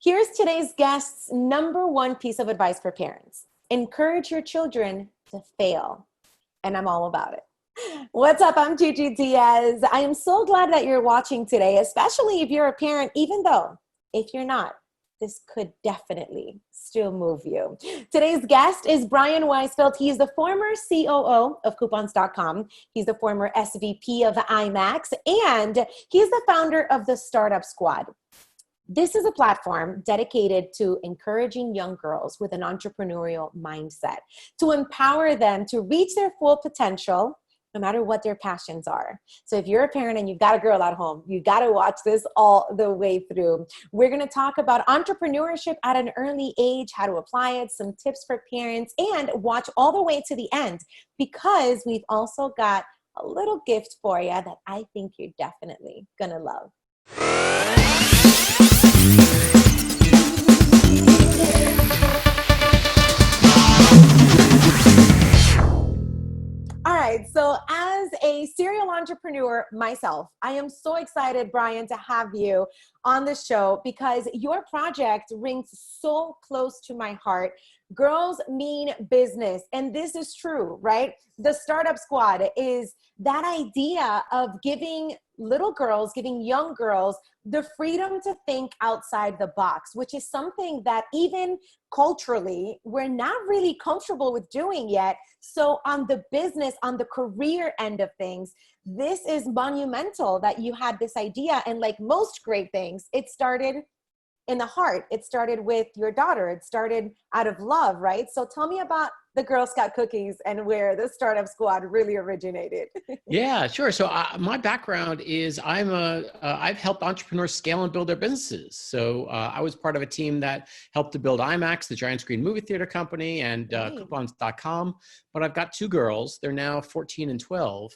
Here's today's guest's number one piece of advice for parents. Encourage your children to fail. And I'm all about it. What's up? I'm GiGi Diaz. I am so glad that you're watching today, especially if you're a parent, even though if you're not, this could definitely still move you. Today's guest is Brian Weisfeld. He is the former COO of coupons.com. He's the former SVP of IMAX, and he's the founder of the Startup Squad. This is a platform dedicated to encouraging young girls with an entrepreneurial mindset, to empower them to reach their full potential, no matter what their passions are. So if you're a parent and you've got a girl at home, you got to watch this all the way through. We're going to talk about entrepreneurship at an early age, how to apply it, some tips for parents, and watch all the way to the end, because we've also got a little gift for you that I think you're definitely going to love. All right, so as a serial entrepreneur myself, I am so excited, Brian, to have you on the show because your project rings so close to my heart. Girls mean business, and this is true, right? The Startup Squad is that idea of giving little girls, giving young girls the freedom to think outside the box, which is something that even culturally, we're not really comfortable with doing yet. So on the business, on the career end of things, this is monumental that you had this idea. And like most great things, it started in the heart. It started with your daughter. It started out of love, right? So tell me about the Girl Scout cookies and where the Startup Squad really originated. Yeah, sure. So my background is I've helped entrepreneurs scale and build their businesses. So I was part of a team that helped to build IMAX, the giant screen movie theater company, and coupons.com. But I've got two girls. They're now 14 and 12.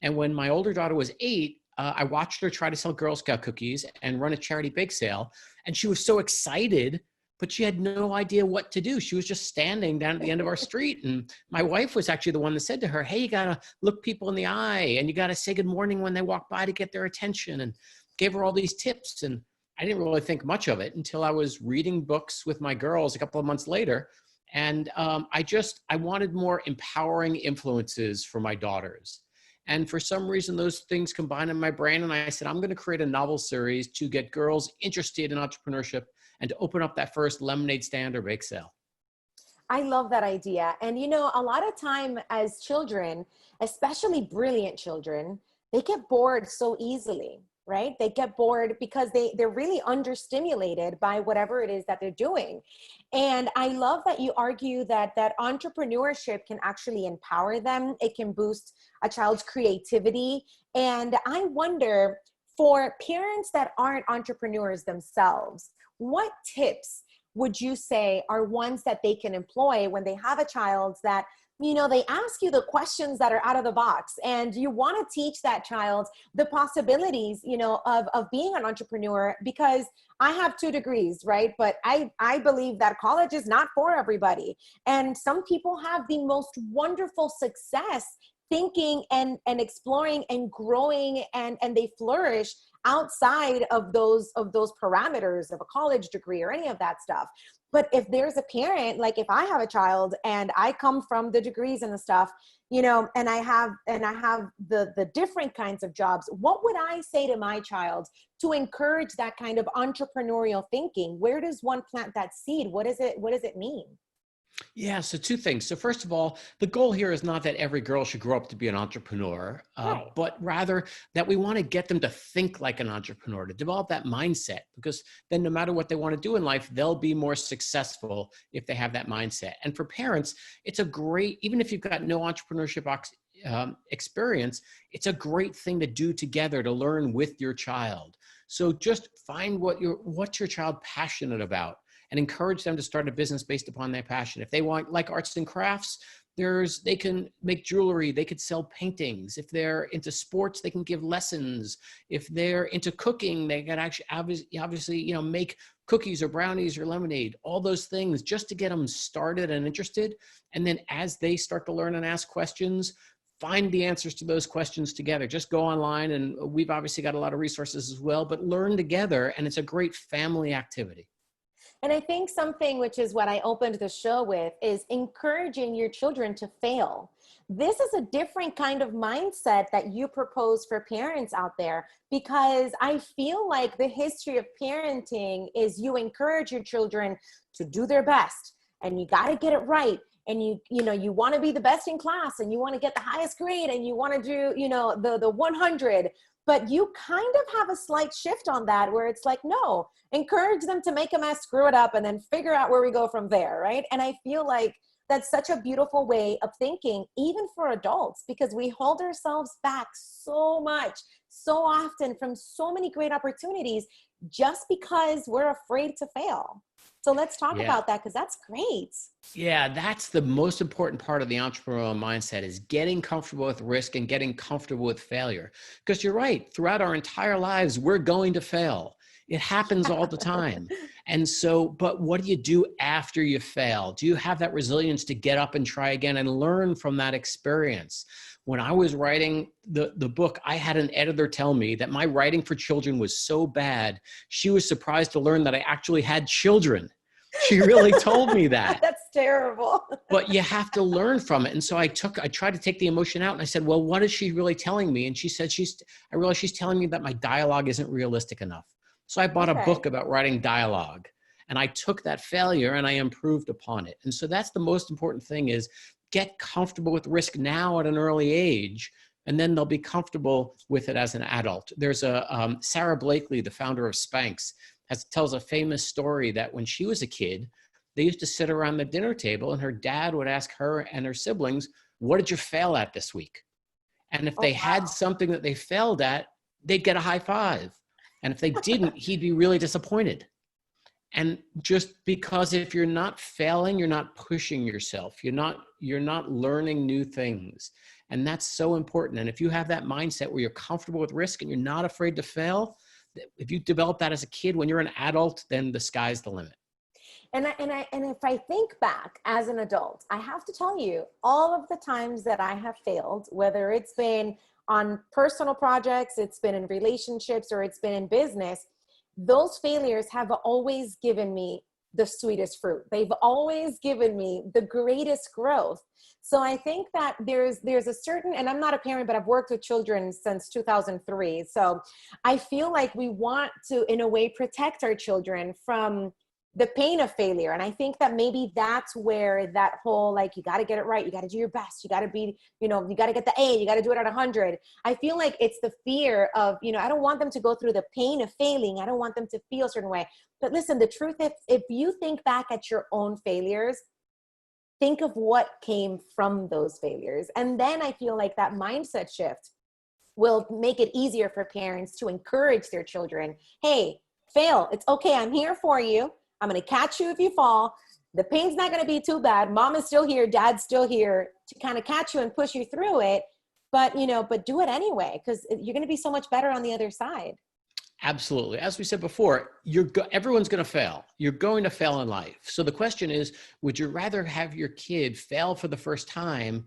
And when my older daughter was 8, I watched her try to sell Girl Scout cookies and run a charity bake sale. And she was so excited, but she had no idea what to do. She was just standing down at the end of our street. And my wife was actually the one that said to her, hey, you got to look people in the eye and you got to say good morning when they walk by to get their attention, and gave her all these tips. And I didn't really think much of it until I was reading books with my girls a couple of months later. And I wanted more empowering influences for my daughters. And for some reason, those things combined in my brain. And I said, I'm going to create a novel series to get girls interested in entrepreneurship and to open up that first lemonade stand or bake sale. I love that idea. And you know, a lot of time as children, especially brilliant children, they get bored so easily, right? They get bored because they're really understimulated by whatever it is that they're doing. And I love that you argue that entrepreneurship can actually empower them. It can boost a child's creativity. And I wonder, for parents that aren't entrepreneurs themselves, what tips would you say are ones that they can employ when they have a child that, you know, they ask you the questions that are out of the box and you want to teach that child the possibilities, you know, of being an entrepreneur? Because I have 2 degrees, right? But I believe that college is not for everybody. And some people have the most wonderful success thinking and exploring and growing, and they flourish outside of those parameters of a college degree or any of that stuff. But if there's a parent, like if I have a child and I come from the degrees and the stuff, you know, and I have the different kinds of jobs, what would I say to my child to encourage that kind of entrepreneurial thinking? Where does one plant that seed? What does it mean? Yeah, so 2 things. So first of all, the goal here is not that every girl should grow up to be an entrepreneur, Right. but rather that we want to get them to think like an entrepreneur, to develop that mindset, because then no matter what they want to do in life, they'll be more successful if they have that mindset. And for parents, it's a great, even if you've got no entrepreneurship experience, it's a great thing to do together to learn with your child. So just find what's your child passionate about, and encourage them to start a business based upon their passion. If they want, like, arts and crafts, they can make jewelry, they could sell paintings. If they're into sports, they can give lessons. If they're into cooking, they can actually obviously, you know, make cookies or brownies or lemonade, all those things just to get them started and interested. And then as they start to learn and ask questions, find the answers to those questions together. Just go online, and we've obviously got a lot of resources as well, but learn together, and it's a great family activity. And I think something, which is what I opened the show with, is encouraging your children to fail. This is a different kind of mindset that you propose for parents out there, because I feel like the history of parenting is you encourage your children to do their best, and you got to get it right. And you want to be the best in class, and you want to get the highest grade, and you want to do, the 100. But you kind of have a slight shift on that, where it's like, no, encourage them to make a mess, screw it up, and then figure out where we go from there, right? And I feel like that's such a beautiful way of thinking, even for adults, because we hold ourselves back so much, so often, from so many great opportunities, just because we're afraid to fail. So let's talk about that, because that's great. Yeah, that's the most important part of the entrepreneurial mindset, is getting comfortable with risk and getting comfortable with failure. Because you're right, throughout our entire lives, we're going to fail. It happens all the time. And so, but what do you do after you fail? Do you have that resilience to get up and try again and learn from that experience? When I was writing the book, I had an editor tell me that my writing for children was so bad, she was surprised to learn that I actually had children. She really told me that. That's terrible. But you have to learn from it. And so I tried to take the emotion out, and I said, well, what is she really telling me? And she said, I realized she's telling me that my dialogue isn't realistic enough. So I bought a book about writing dialogue, and I took that failure and I improved upon it. And so that's the most important thing, is get comfortable with risk now at an early age, and then they'll be comfortable with it as an adult. There's Sarah Blakely, the founder of Spanx, tells a famous story that when she was a kid, they used to sit around the dinner table, and her dad would ask her and her siblings, what did you fail at this week? And if they had something that they failed at, they'd get a high five. And if they didn't, he'd be really disappointed. And just because if you're not failing, you're not pushing yourself. You're not learning new things. And that's so important. And if you have that mindset where you're comfortable with risk and you're not afraid to fail, if you develop that as a kid, when you're an adult, then the sky's the limit. And if I think back as an adult, I have to tell you, all of the times that I have failed, whether it's been on personal projects, it's been in relationships, or it's been in business, those failures have always given me the sweetest fruit. They've always given me the greatest growth. So I think that there's a certain, and I'm not a parent, but I've worked with children since 2003. So I feel like we want to, in a way, protect our children from the pain of failure. And I think that maybe that's where that whole, like, you got to get it right. You got to do your best. You got to be, you got to get the A, you got to do it at 100. I feel like it's the fear of, I don't want them to go through the pain of failing. I don't want them to feel a certain way. But listen, the truth is, if you think back at your own failures, think of what came from those failures. And then I feel like that mindset shift will make it easier for parents to encourage their children. Hey, fail. It's okay. I'm here for you. I'm going to catch you if you fall. The pain's not going to be too bad. Mom is still here. Dad's still here to kind of catch you and push you through it. But, but do it anyway, because you're going to be so much better on the other side. Absolutely. As we said before, everyone's going to fail. You're going to fail in life. So the question is, would you rather have your kid fail for the first time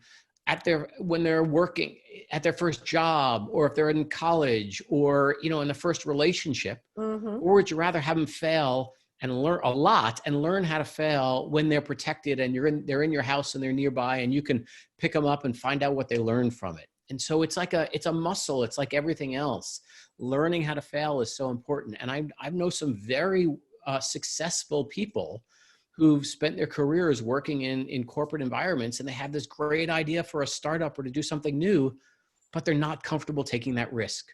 when they're working at their first job, or if they're in college, or, in the first relationship, or would you rather have them fail and learn a lot and learn how to fail when they're protected and they're in your house and they're nearby, and you can pick them up and find out what they learned from it? And so it's a muscle. It's like everything else. Learning how to fail is so important. And I know some very successful people who've spent their careers working in corporate environments, and they have this great idea for a startup or to do something new, but they're not comfortable taking that risk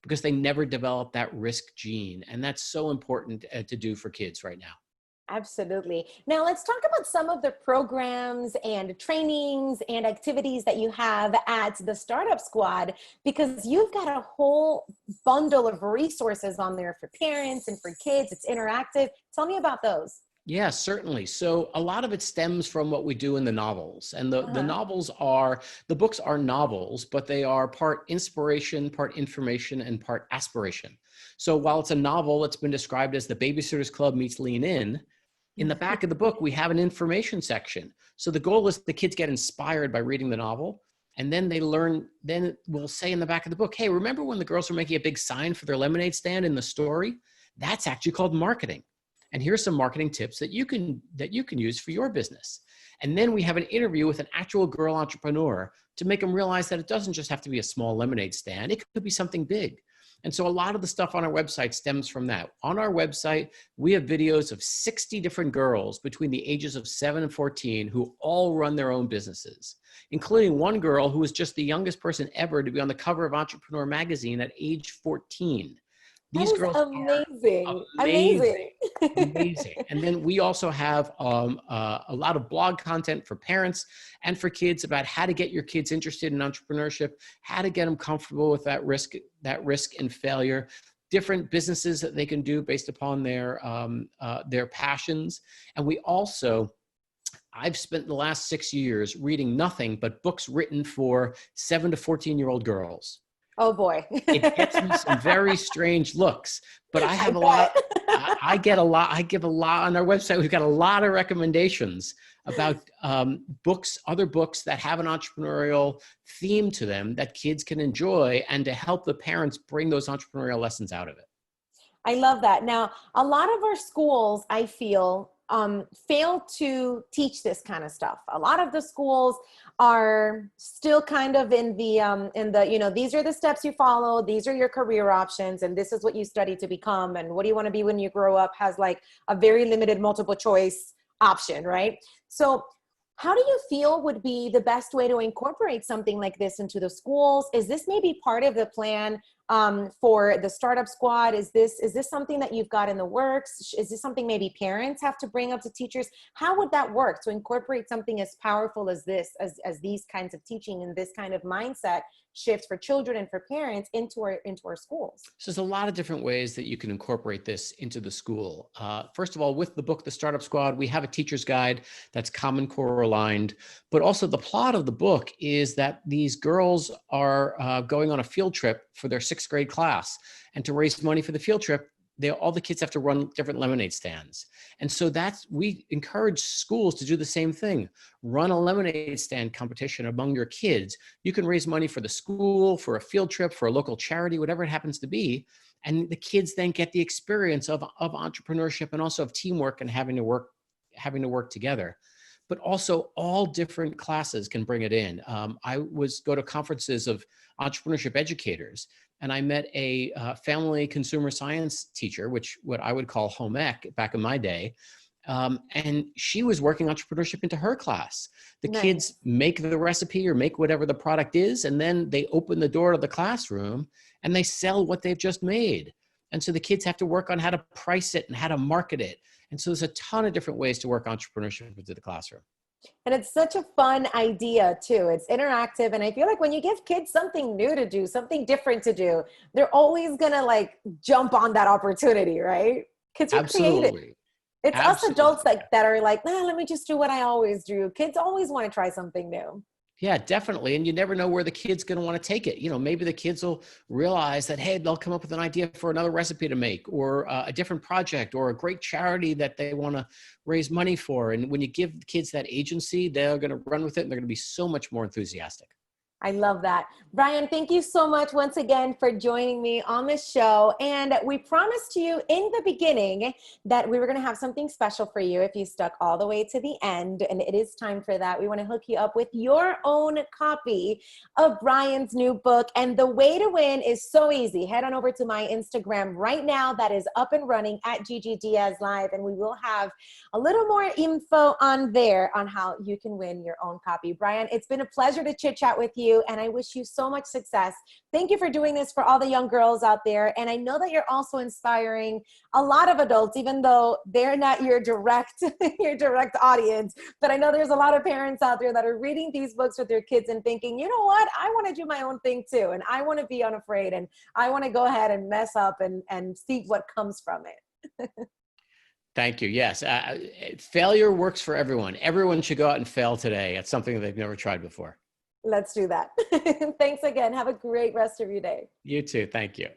because they never developed that risk gene. And that's so important to do for kids right now. Absolutely. Now let's talk about some of the programs and trainings and activities that you have at the Startup Squad, because you've got a whole bundle of resources on there for parents and for kids. It's interactive. Tell me about those. Yeah, certainly. So a lot of it stems from what we do in the novels. And the books are novels, but they are part inspiration, part information, and part aspiration. So while it's a novel, it's been described as the Babysitter's Club meets Lean In. In the back of the book, we have an information section. So the goal is the kids get inspired by reading the novel, and then they learn. Then we'll say in the back of the book, hey, remember when the girls were making a big sign for their lemonade stand in the story? That's actually called marketing. And here's some marketing tips that you can use for your business. And then we have an interview with an actual girl entrepreneur to make them realize that it doesn't just have to be a small lemonade stand. It could be something big. And so a lot of the stuff on our website stems from that. On our website, we have videos of 60 different girls between the ages of 7 and 14 who all run their own businesses, including one girl who was just the youngest person ever to be on the cover of Entrepreneur magazine at age 14. That These is girls amazing. are amazing. Amazing. Amazing. And then we also have a lot of blog content for parents and for kids about how to get your kids interested in entrepreneurship, how to get them comfortable with that risk and failure, different businesses that they can do based upon their passions. And we also, I've spent the last 6 years reading nothing but books written for 7 to 14-year-old girls. Oh boy. It gets me some very strange looks, but I have a lot. I give a lot on our website. We've got a lot of recommendations about other books that have an entrepreneurial theme to them that kids can enjoy, and to help the parents bring those entrepreneurial lessons out of it. I love that. Now, a lot of our schools, I feel, fail to teach this kind of stuff. A lot of the schools are still kind of in the, you know, these are the steps you follow, these are your career options, and this is what you study to become, and what do you want to be when you grow up has like a very limited multiple choice option, right? So how do you feel would be the best way to incorporate something like this into the schools? Is this maybe part of the plan for the startup squad? Is this something that you've got in the works? Is this something maybe parents have to bring up to teachers? How would that work to incorporate something as powerful as this, as these kinds of teaching and this kind of mindset shift for children and for parents into our schools? So there's a lot of different ways that you can incorporate this into the school. First of all, with the book, The Startup Squad, we have a teacher's guide that's Common Core aligned, but also the plot of the book is that these girls are going on a field trip for their 6th grade class. And to raise money for the field trip, all the kids have to run different lemonade stands. And so we encourage schools to do the same thing. Run a lemonade stand competition among your kids. You can raise money for the school, for a field trip, for a local charity, whatever it happens to be. And the kids then get the experience of entrepreneurship and also of teamwork and having to work together. But also all different classes can bring it in. I go to conferences of entrepreneurship educators, and I met a family consumer science teacher, what I would call home ec back in my day. And she was working entrepreneurship into her class. The kids make the recipe or make whatever the product is, and then they open the door to the classroom and they sell what they've just made. And so the kids have to work on how to price it and how to market it. And so there's a ton of different ways to work entrepreneurship into the classroom. And it's such a fun idea too. It's interactive. And I feel like when you give kids something new to do, something different to do, they're always going to like jump on that opportunity, right? Kids are creative. It's us adults that are like, nah, let me just do what I always do. Kids always want to try something new. Yeah, definitely. And you never know where the kid's going to want to take it. You know, maybe the kids will realize that, hey, they'll come up with an idea for another recipe to make, or a different project, or a great charity that they want to raise money for. And when you give the kids that agency, they're going to run with it and they're going to be so much more enthusiastic. I love that. Brian, thank you so much once again for joining me on this show. And we promised you in the beginning that we were going to have something special for you if you stuck all the way to the end. And it is time for that. We want to hook you up with your own copy of Brian's new book. And the way to win is so easy. Head on over to my Instagram right now. That is up and running at GiGi Diaz Live. And we will have a little more info on there on how you can win your own copy. Brian, it's been a pleasure to chit chat with you. And I wish you so much success. Thank you for doing this for all the young girls out there. And I know that you're also inspiring a lot of adults, even though they're not your direct audience. But I know there's a lot of parents out there that are reading these books with their kids and thinking, you know what, I want to do my own thing too. And I want to be unafraid. And I want to go ahead and mess up and see what comes from it. Thank you. Yes. Failure works for everyone. Everyone should go out and fail today at something that they've never tried before. Let's do that. Thanks again. Have a great rest of your day. You too. Thank you.